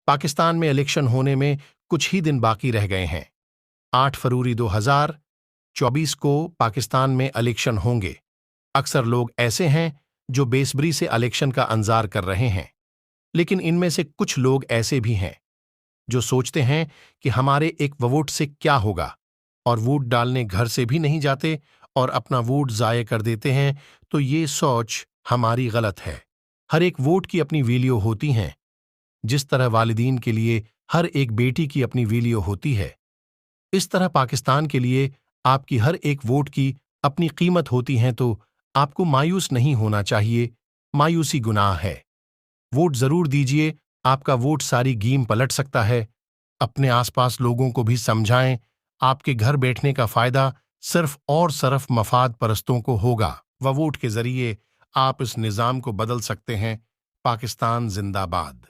पाकिस्तान में इलेक्शन होने में कुछ ही दिन बाकी रह गए हैं। 8 फरवरी 2024 को पाकिस्तान में इलेक्शन होंगे। अक्सर लोग ऐसे हैं जो बेसब्री से इलेक्शन का इंतजार कर रहे हैं, लेकिन इनमें से कुछ लोग ऐसे भी हैं जो सोचते हैं कि हमारे एक वोट से क्या होगा, और वोट डालने घर से भी नहीं जाते और अपना वोट ज़ाये कर देते हैं। तो ये सोच हमारी गलत है। हर एक वोट की अपनी वैल्यू होती हैं। जिस तरह वालिदीन के लिए हर एक बेटी की अपनी वैल्यू होती है, इस तरह पाकिस्तान के लिए आपकी हर एक वोट की अपनी कीमत होती है। तो आपको मायूस नहीं होना चाहिए, मायूसी गुनाह है। वोट जरूर दीजिए, आपका वोट सारी गेम पलट सकता है। अपने आसपास लोगों को भी समझाएं, आपके घर बैठने का फायदा सिर्फ और सिर्फ मफाद परस्तों को होगा। वोट के जरिए आप इस निज़ाम को बदल सकते हैं। पाकिस्तान जिंदाबाद।